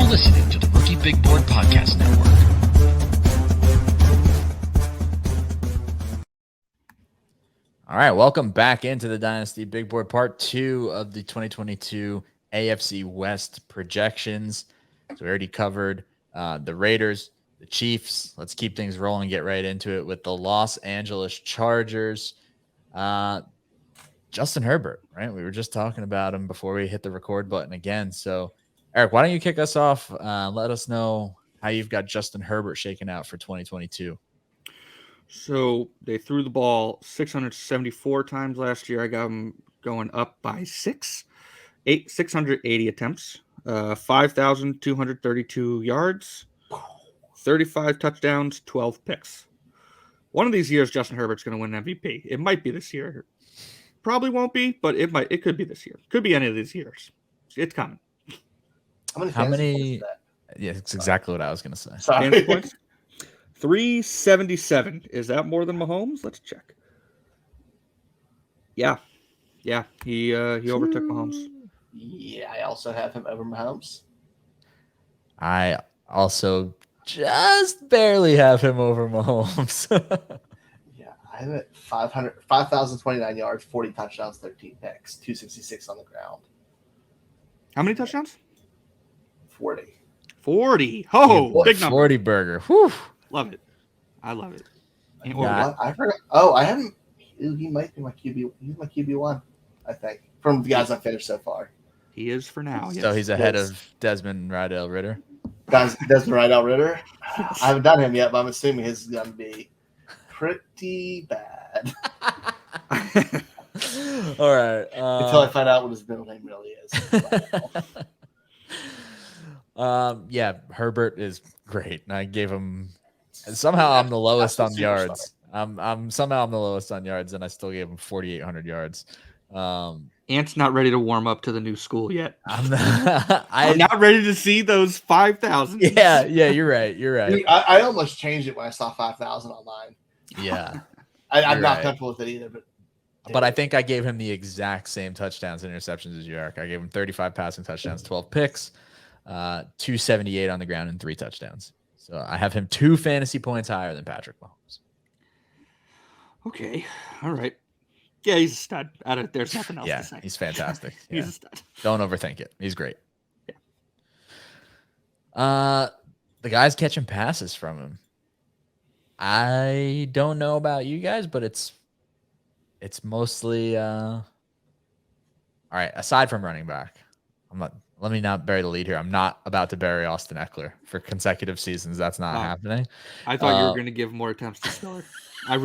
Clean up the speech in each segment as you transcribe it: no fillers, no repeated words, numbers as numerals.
You're listening to the Rookie Big Board Podcast Network. All right, welcome back into the Dynasty Big Board, part 2 of the 2022 AFC West projections. So we already covered the Raiders, the Chiefs. Let's keep things rolling, get right into it with the Los Angeles Chargers. Justin Herbert, right? We were just talking about him before we hit the record button again. So, Eric, why don't you kick us off? Let us know how you've got Justin Herbert shaken out for 2022. So they threw the ball 674 times last year. I got them going up by 680 attempts, 5,232 yards, 35 touchdowns, 12 picks. One of these years, Justin Herbert's going to win MVP. It might be this year. Probably won't be, but it might. It could be this year. Could be any of these years. It's coming. How many? Yeah, it's exactly what I was going to say. Fantasy points? 377. Is that more than Mahomes? Let's check. Yeah. He overtook Mahomes. Yeah, I also have him over Mahomes. I also just barely have him over Mahomes. Yeah, I have it 5,029 yards, 40 touchdowns, 13 picks, 266 on the ground. How many touchdowns? 40. 40. Oh, big number. 40 burger. Whew. Love it. I love it. Yeah, I forgot. Oh, I haven't. He might be my QB. He's my QB1, I think, from the guys I've finished so far. He is for now. So he's ahead of Desmond Rydell Ritter. Guys, Desmond Rydell Ritter. I haven't done him yet, but I'm assuming his is going to be pretty bad. All right. Until I find out what his middle name really is. Yeah, Herbert is great. And I gave him somehow I'm the lowest on yards. I'm somehow the lowest on yards, and I still gave him 4,800 yards. Ant's not ready to warm up to the new school yet. I'm not ready to see those 5,000. Yeah, you're right. Dude, I almost changed it when I saw 5,000 online. Yeah, I'm not comfortable with it either. But I think I gave him the exact same touchdowns and interceptions as you, Eric. I gave him 35 passing touchdowns, 12 picks, 278 on the ground, and 3 touchdowns. So I have him 2 fantasy points higher than Patrick Mahomes. Okay. All right. Yeah, he's a stud. There's nothing else to say. He's fantastic. He's a stud. Don't overthink it. He's great. Yeah. The guy's catching passes from him. I don't know about you guys, but it's mostly all right, aside from running back. Let me not bury the lead here. I'm not about to bury Austin Eckler for consecutive seasons. That's not happening. I thought you were going to give more attempts to Spiller. I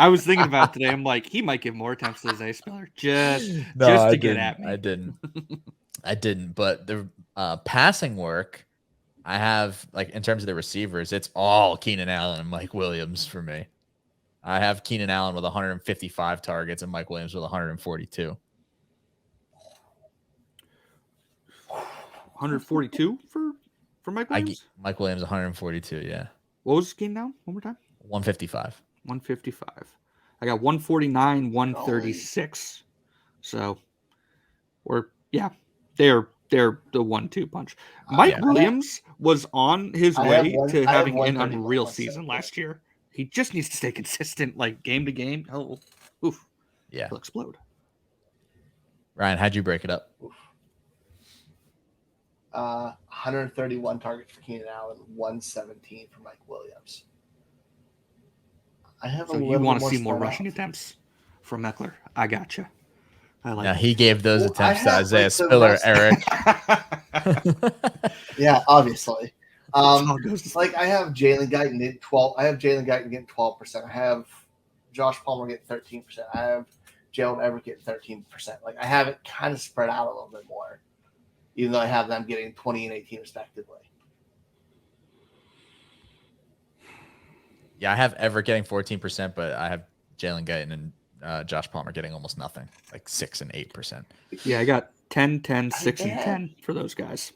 was thinking about it today. I'm like, he might give more attempts to Zay Spiller just to get at me. I didn't. But the passing work, I have, like, in terms of the receivers, it's all Keenan Allen and Mike Williams for me. I have Keenan Allen with 155 targets and Mike Williams with 142. 142 for Mike Williams? Mike Williams 142, yeah. What was Keenan Allen? One more time? 155. 155. I got 149, 136. So, they're the 1-2 punch. Mike Williams was on his way to having an unreal season last year. He just needs to stay consistent, like game to game. He'll explode. Ryan, how'd you break it up? 131 targets for Keenan Allen, 117 for Mike Williams. You want to see more rushing attempts from Eckler? I gotcha. He gave those attempts to Isaiah Spiller, Eric. Yeah, obviously. I have Jalen Guyton getting 12. I have Jalen Guyton getting 12%. I have Josh Palmer getting 13%. I have Jalen Everett getting 13%. Like, I have it kind of spread out a little bit more, even though I have them getting 20 and 18 respectively. Yeah, I have Everett getting 14%, but I have Jalen Guyton and Josh Palmer getting almost nothing, like 6 and 8%. Yeah, I got 10, 10, 6, and 10 for those guys.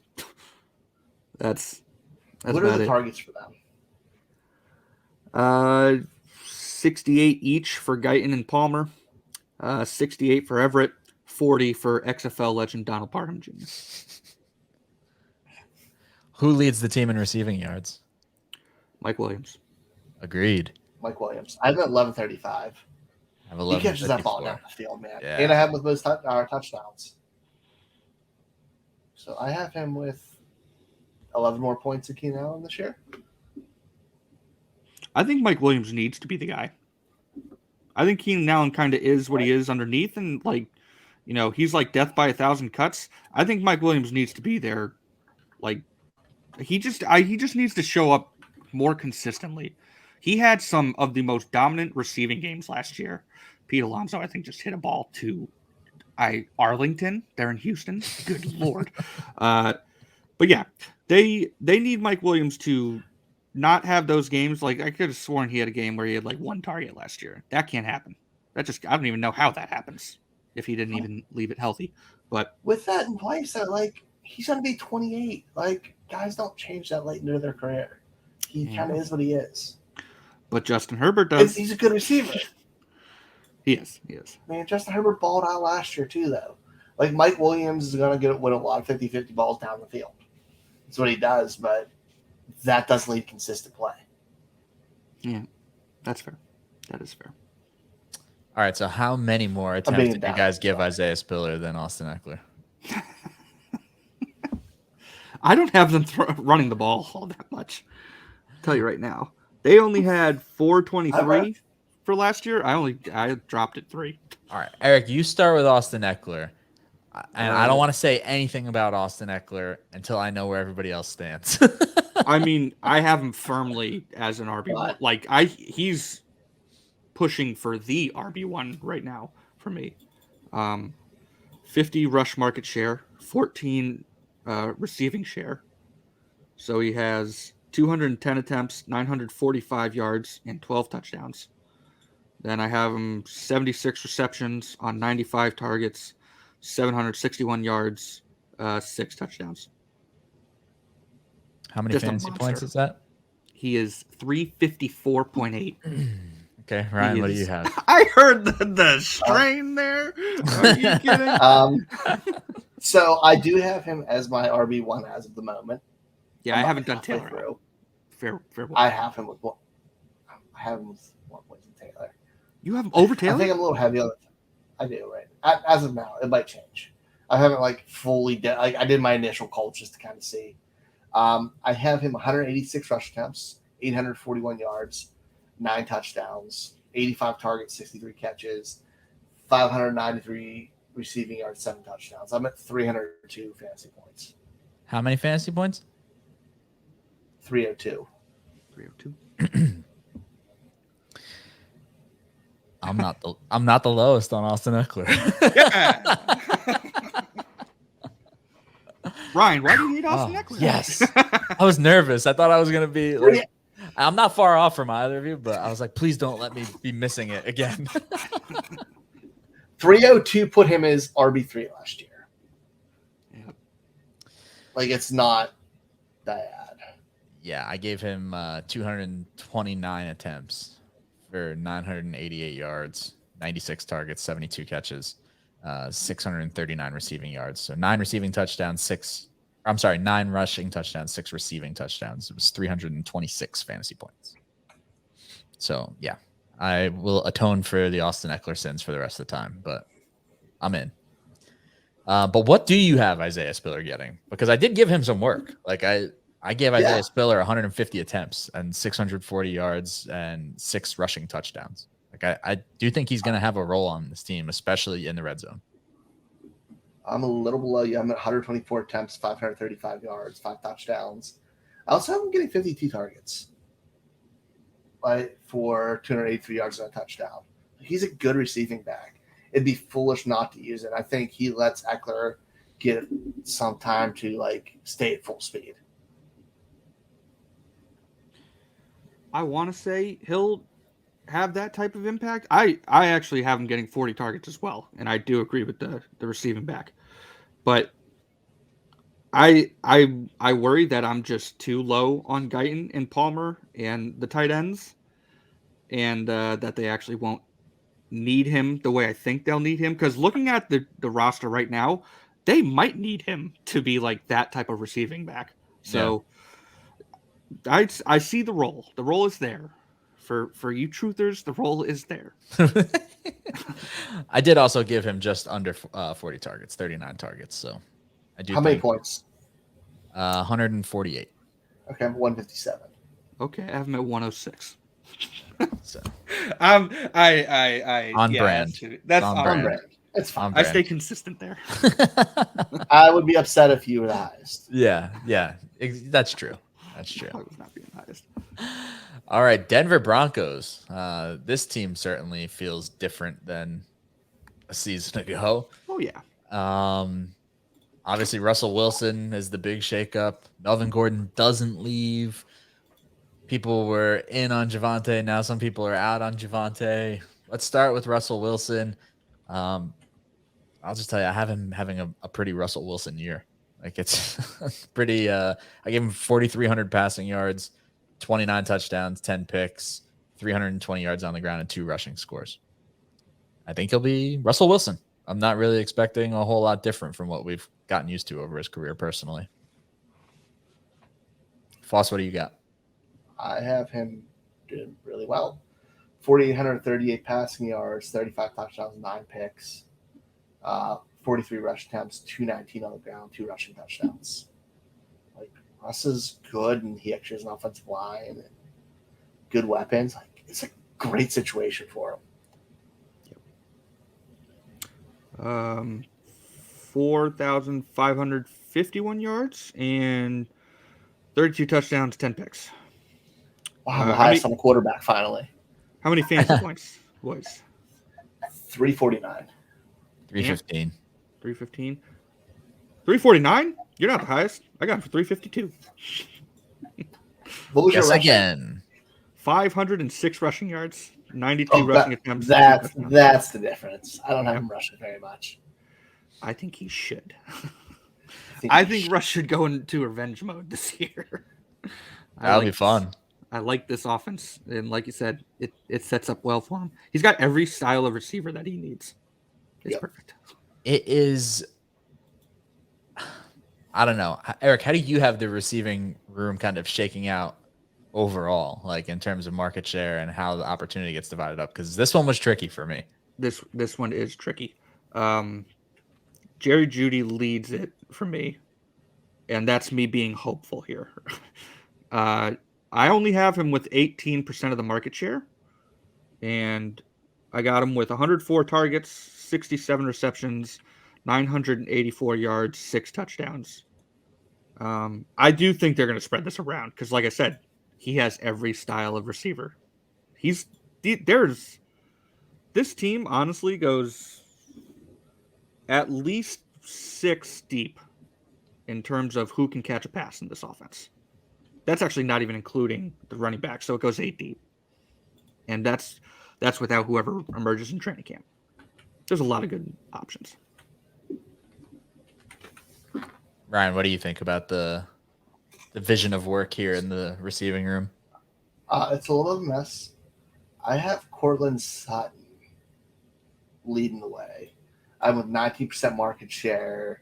That's what are the targets for them? 68 each for Guyton and Palmer, 68 for Everett, 40 for XFL legend Donald Parham Jr. Who leads the team in receiving yards? Mike Williams. Agreed. Mike Williams. I have him at 1135. I have He catches that ball 11:54. down the field, man. Yeah. And I have him with most touchdowns. So I have him with 11 more points than Keenan Allen this year. I think Mike Williams needs to be the guy. I think Keenan Allen kind of is what he is underneath, and like, he's like death by 1,000 cuts. I think Mike Williams needs to be there. Like, he just needs to show up more consistently. He had some of the most dominant receiving games last year. Pete Alonso, I think, just hit a ball to Arlington. They're in Houston. Good Lord. But yeah, they need Mike Williams to not have those games. Like, I could have sworn he had a game where he had like one target last year. That can't happen. I don't even know how that happens if he didn't even leave it healthy. But with that in place, like, he's going to be 28. Like, guys don't change that late into their career. He kind of is what he is. But Justin Herbert does. He's a good receiver. He is. Man, Justin Herbert balled out last year too, though. Like, Mike Williams is going to win a lot of 50-50 balls down the field. That's what he does, but that does lead consistent play. Yeah, that's fair. That is fair. All right, so how many more attempts did you guys give Isaiah Spiller than Austin Eckler? I don't have them running the ball all that much. I'll tell you right now. They only had 423 for last year. I dropped it 3. All right, Eric, you start with Austin Eckler. And I don't want to say anything about Austin Eckler until I know where everybody else stands. I mean, I have him firmly as an RB1. Like, he's pushing for the RB1 right now for me. 50 rush market share, 14 receiving share. So he has 210 attempts, 945 yards, and 12 touchdowns. Then I have him 76 receptions on 95 targets, 761 yards, 6 touchdowns. How many fantasy points is that? He is 354.8. Okay, Ryan, what do you have? I heard the strain there. Are you kidding? So I do have him as my RB1 as of the moment. Yeah, I haven't done Taylor. Fair. I have him with 1. I have him with 1 point in Taylor. You have him over Taylor? I think I'm a little heavy on it. I do, right? As of now, it might change. I haven't like fully I did my initial calls just to kind of see. I have him 186 rush attempts, 841 yards, 9 touchdowns, 85 targets, 63 catches, 593 receiving yards, 7 touchdowns. I'm at 302 fantasy points. How many fantasy points? 302. 302. I'm not the lowest on Austin Eckler. Ryan, why do you need Austin Eckler? Yes. I was nervous. I thought I was going to be like, I'm not far off from either of you, but I was like, please don't let me be missing it again. 302 put him as RB3 last year. Yeah. Like, it's not bad. Yeah, I gave him 229 attempts for 988 yards, 96 targets, 72 catches, 639 receiving yards. So 9 rushing touchdowns, 6 receiving touchdowns. It was 326 fantasy points. So, yeah, I will atone for the Austin Eckler sins for the rest of the time, but I'm in. But what do you have Isaiah Spiller getting? Because I did give him some work. Like, I gave Isaiah Spiller 150 attempts and 640 yards and 6 rushing touchdowns. Like, I do think he's going to have a role on this team, especially in the red zone. I'm a little below you. I'm at 124 attempts, 535 yards, 5 touchdowns. I also have him getting 52 targets, like, for 283 yards and a touchdown. He's a good receiving back. It'd be foolish not to use it. I think he lets Eckler get some time to, like, stay at full speed. I want to say he'll have that type of impact. I actually have him getting 40 targets as well, and I do agree with the receiving back. But I worry that I'm just too low on Guyton and Palmer and the tight ends, and that they actually won't need him the way I think they'll need him. Because looking at the roster right now, they might need him to be like that type of receiving back. So I see the role. The role is there. For you truthers, the role is there. I did also give him just under 40 targets, 39 targets. So I do. How many points? 148. Okay, I'm 157. Okay, I have him at 106. So I on yeah, brand. That's on on brand. brand. It's fine. I stay consistent there. I would be upset if you were the highest. Yeah. That's true. I was not being the highest. All right, Denver Broncos. This team certainly feels different than a season ago. Oh yeah. Obviously, Russell Wilson is the big shakeup. Melvin Gordon doesn't leave. People were in on Javonte. Now some people are out on Javonte. Let's start with Russell Wilson. I'll just tell you, I have him having a pretty Russell Wilson year. Like it's pretty. I gave him 4,300 passing yards, 29 touchdowns, 10 picks, 320 yards on the ground, and 2 rushing scores. I think he'll be Russell Wilson. I'm not really expecting a whole lot different from what we've gotten used to over his career personally. Foss, what do you got? I have him doing really well. 4,838 passing yards, 35 touchdowns, 9 picks, 43 rush attempts, 219 on the ground, 2 rushing touchdowns. Like Russ is good, and he actually has an offensive line and good weapons. Like it's a great situation for him. 4,551 yards and 32 touchdowns, 10 picks. Wow, the highest on a quarterback finally. How many fantasy points, boys? 349. 315. 315. 349? You're not the highest. I got him for 352. What was your Guess rushing? again. 506 rushing yards, 92 rushing attempts. That's the difference. I don't have him rushing very much. I think he should. I think Russ should go into revenge mode this year. That'll be fun. I like this offense, and like you said, it sets up well for him. He's got every style of receiver that he needs. It's perfect. It is. I don't know, Eric. How do you have the receiving room kind of shaking out overall, like in terms of market share and how the opportunity gets divided up? Because this one was tricky for me. This one is tricky. Jerry Jeudy leads it for me, and that's me being hopeful here. I only have him with 18% of the market share, and I got him with 104 targets, 67 receptions, 984 yards, 6 touchdowns. I do think they're going to spread this around because, like I said, he has every style of receiver. This team honestly goes at least 6 deep in terms of who can catch a pass in this offense. That's actually not even including the running back, so it goes 8 deep. And that's without whoever emerges in training camp. There's a lot of good options. Ryan, what do you think about the vision of work here in the receiving room? It's a little of a mess. I have Cortland Sutton leading the way. I'm with 19% market share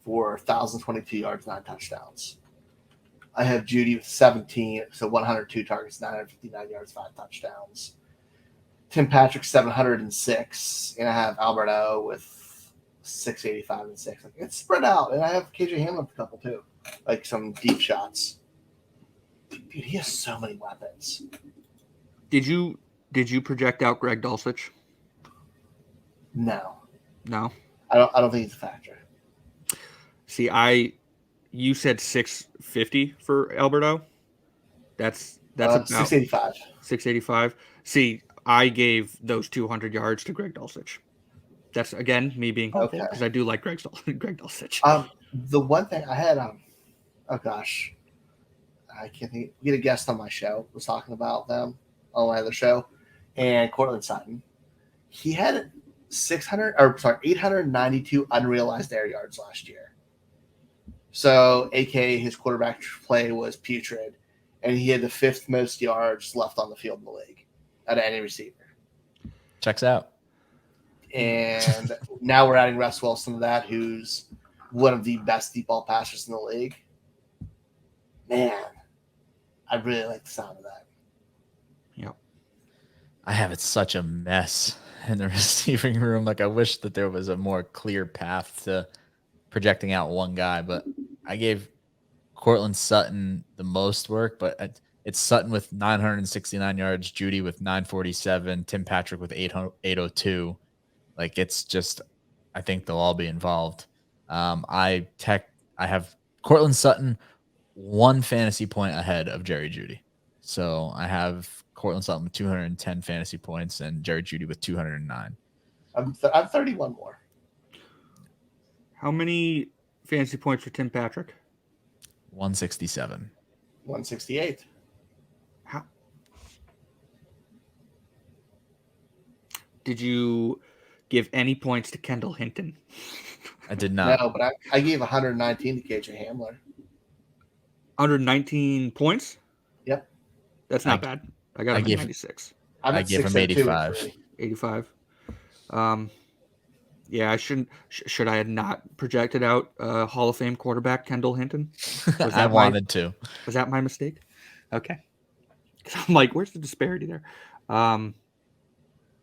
for 1,022 yards, 9 touchdowns. I have Jeudy with 17, so 102 targets, 959 yards, 5 touchdowns. Tim Patrick, 706, and I have Alberto with 685 and 6. Like, it's spread out, and I have KJ Hamler with a couple too, like some deep shots. Dude, he has so many weapons. Did you project out Greg Dulcich? No, No. I don't think he's a factor. See, you said 650 for Alberto. That's about 685. 685. See, I gave those 200 yards to Greg Dulcich. That's again me being hopeful because I do like Greg Dulcich. The one thing I had oh gosh, I can't think. We had a guest on my show was talking about them on my other show, and Cortland Sutton. He had 892 unrealized air yards last year. So, aka his quarterback play was putrid, and he had the 5th most yards left on the field in the league out of any receiver. Checks out. And now we're adding Russ Wilson to that, who's one of the best deep ball passers in the league. Man, I really like the sound of that. Yep. I have it such a mess in the receiving room. Like, I wish that there was a more clear path to projecting out one guy, but I gave Cortland Sutton the most work, but it's Sutton with 969 yards, Judy with 947, Tim Patrick with 802. Like, it's just, I think they'll all be involved. I have Cortland Sutton 1 fantasy point ahead of Jerry Judy. So I have Cortland Sutton with 210 fantasy points and Jerry Judy with 209. I'm 31 more. How many fantasy points for Tim Patrick? 167. 168. How? Did you give any points to Kendall Hinton? I did not. No, but I gave 119 to KJ Hamler. 119 points? Yep. That's not bad. I got him at 96. I gave him 85. 85. Yeah, I shouldn't. Should I have not projected out Hall of Fame quarterback Kendall Hinton? I wanted to. Was that my mistake? Okay. I'm like, where's the disparity there? I'm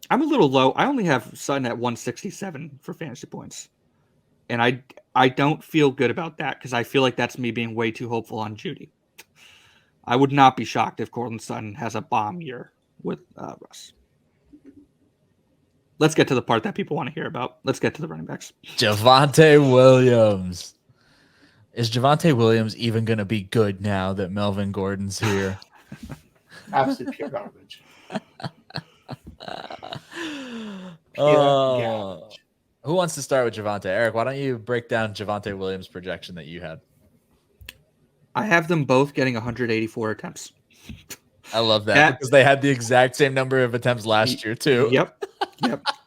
a little low. I only have Sutton at 167 for fantasy points. And I don't feel good about that because I feel like that's me being way too hopeful on Judy. I would not be shocked if Cortland Sutton has a bomb year with Russ. Let's get to the part that people want to hear about. Let's get to the running backs. Javonte Williams. Is Javonte Williams even going to be good now that Melvin Gordon's here? Absolute pure garbage. Who wants to start with Javonte? Eric, why don't you break down Javonte Williams' projection that you had? I have them both getting 184 attempts. I love that because they had the exact same number of attempts last year too. Yep.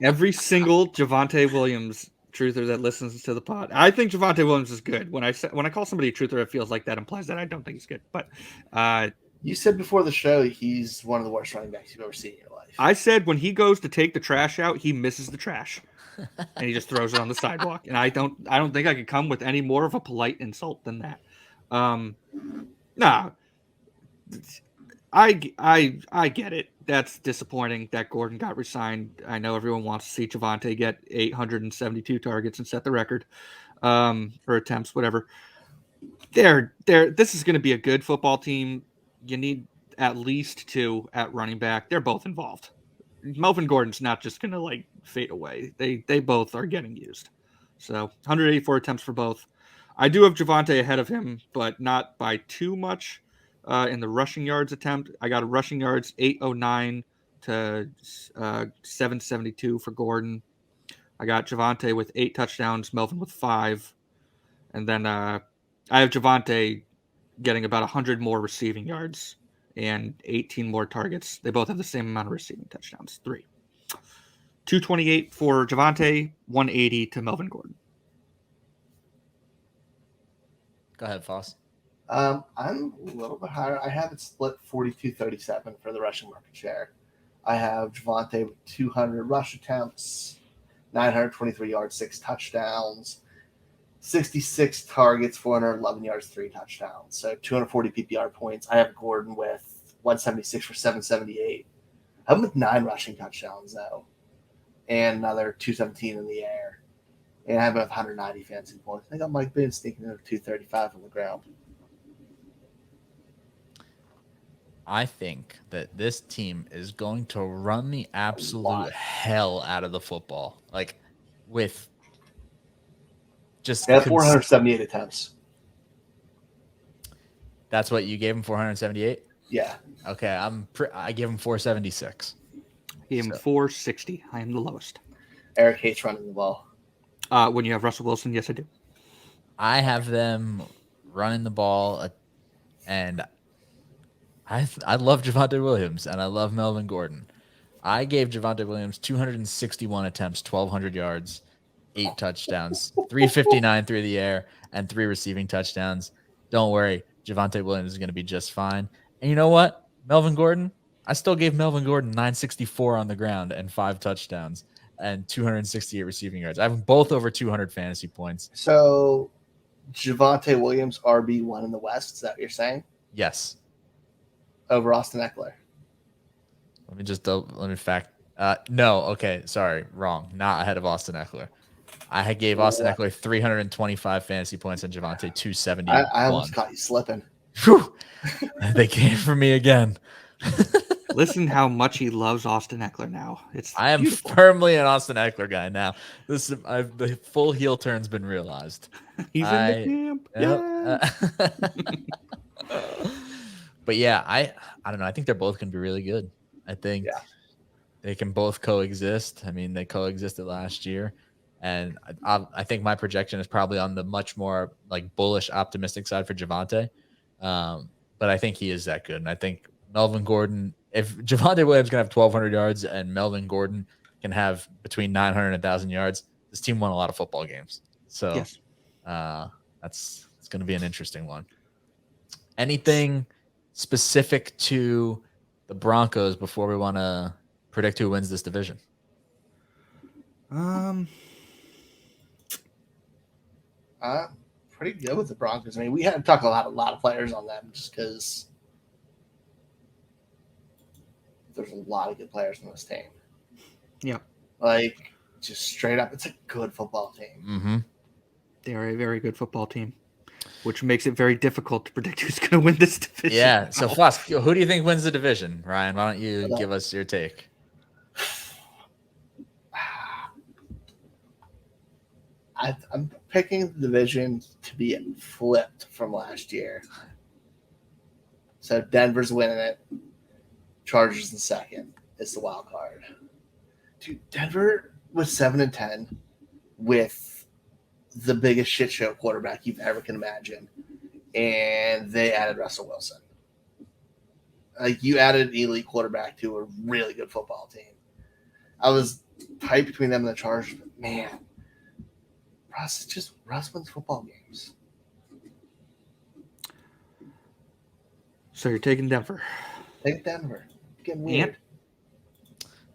Every single Javonte Williams truther that listens to the pod. I think Javonte Williams is good. When I call somebody a truther, it feels like that implies that I don't think he's good. But you said before the show he's one of the worst running backs you've ever seen in your life. I said when he goes to take the trash out, he misses the trash. And he just throws it on the sidewalk. And I don't think I could come with any more of a polite insult than that. Nah. I get it. That's disappointing that Gordon got resigned. I know everyone wants to see Javonte get 872 targets and set the record, or attempts, whatever. This is going to be a good football team. You need at least 2 at running back. They're both involved. Melvin Gordon's not just going to fade away. They both are getting used. So 184 attempts for both. I do have Javonte ahead of him, but not by too much. In the rushing yards attempt, I got a rushing yards 809 to 772 for Gordon. I got Javonte with 8 touchdowns, Melvin with 5. And then I have Javonte getting about 100 more receiving yards and 18 more targets. They both have the same amount of receiving touchdowns, 3. 228 for Javonte, 180 to Melvin Gordon. Go ahead, Foss. I'm a little bit higher. I have it split 42-37 for the rushing market share. I have Javonte with 200 rush attempts, 923 yards, 6 touchdowns, 66 targets, 411 yards, 3 touchdowns. So 240 PPR points. I have Gordon with 176 for 778. I'm with 9 rushing touchdowns, though, and another 217 in the air. And I have 190 fantasy points. I got Mike Boone sneaking in with 235 on the ground. I think that this team is going to run the absolute hell out of the football. With just... They have 478 attempts. That's what you gave him, 478? Yeah. Okay, I gave him 476. I gave him 460. I am the lowest. Eric hates running the ball. When you have Russell Wilson, yes, I do. I have them running the ball, and I love Javonte Williams, and I love Melvin Gordon. I gave Javonte Williams 261 attempts, 1,200 yards, 8 touchdowns, 359 through the air, and 3 receiving touchdowns. Don't worry, Javonte Williams is going to be just fine. And you know what? Melvin Gordon, I still gave Melvin Gordon 964 on the ground and 5 touchdowns and 268 receiving yards. I have them both over 200 fantasy points. So Javonte Williams, RB1 in the West. Is that what you're saying? Yes. Over Austin Eckler. Let me fact. No. Okay. Sorry. Wrong. Not ahead of Austin Eckler. I gave Austin Eckler 325 fantasy points and Javonte 271. I almost caught you slipping. Whew. They came for me again. Listen how much he loves Austin Eckler now. I am beautiful. firmly an Austin Eckler guy now. The full heel turn's been realized. He's in the camp. Yeah. But yeah, I don't know. I think they're both going to be really good. I think they can both coexist. I mean, they coexisted last year, and I think my projection is probably on the much more like bullish, optimistic side for Javonte. But I think he is that good, and I think Melvin Gordon. If Javonte Williams can have 1,200 yards and Melvin Gordon can have between 900 and 1,000 yards, this team won a lot of football games. So yes. It's going to be an interesting one. Anything specific to the Broncos before we want to predict who wins this division? Pretty good with the Broncos. I mean, we haven't talked a lot of players on them just because there's a lot of good players on this team. Yeah. Like, just straight up, it's a good football team. Mm-hmm. They are a very good football team, which makes it very difficult to predict who's going to win this division. Yeah. So, Flusk, who do you think wins the division? Ryan, why don't you give us your take? I'm picking the division to be flipped from last year. So Denver's winning it. Chargers in second. It's the wild card. Dude, Denver was 7-10 with the biggest shit show quarterback you've ever can imagine. And they added Russell Wilson. Like, you added an elite quarterback to a really good football team. I was tight between them and the Chargers, but man, Russ wins football games. So you're taking Denver. Take Denver. Getting weird.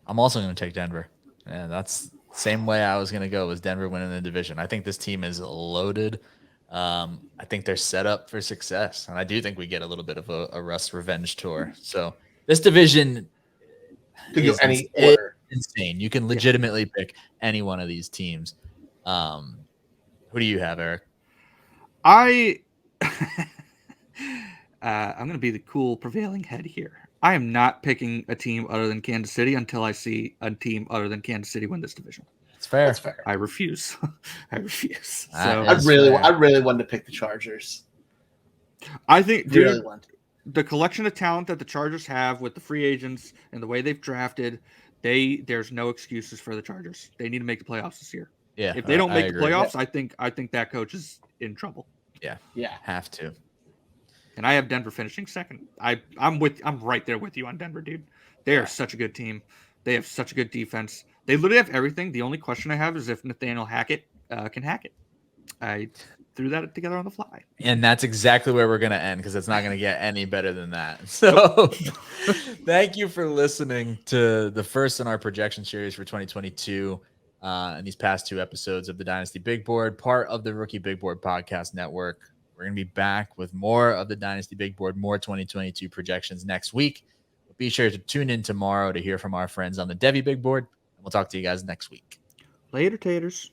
I'm also going to take Denver. Yeah, that's the same way I was going to go was Denver winning the division. I think this team is loaded. I think they're set up for success. And I do think we get a little bit of a Russ revenge tour. So this division Could go any is order. insane. You can legitimately pick any one of these teams. Who do you have, Eric? I'm going to be the cool prevailing head here. I am not picking a team other than Kansas City until I see a team other than Kansas City win this division. It's fair. That's fair. I refuse. I refuse. So I really wanted to pick the Chargers. I think, dude, Really wanted to. the collection of talent that the Chargers have with the free agents and the way they've drafted, there's no excuses for the Chargers. They need to make the playoffs this year. Yeah. If they don't make the agree. playoffs, I think that coach is in trouble. Yeah. Yeah. Have to. And I have Denver finishing second. I'm right there with you on Denver, dude. They are such a good team. They have such a good defense. They literally have everything. The only question I have is if Nathaniel Hackett can hack it. I threw that together on the fly. And that's exactly where we're going to end because it's not going to get any better than that. So thank you for listening to the first in our projection series for 2022 and these past two episodes of the Dynasty Big Board, part of the Rookie Big Board Podcast Network. We're going to be back with more of the Dynasty Big Board, more 2022 projections next week. Be sure to tune in tomorrow to hear from our friends on the Devy Big Board, and we'll talk to you guys next week. Later, taters.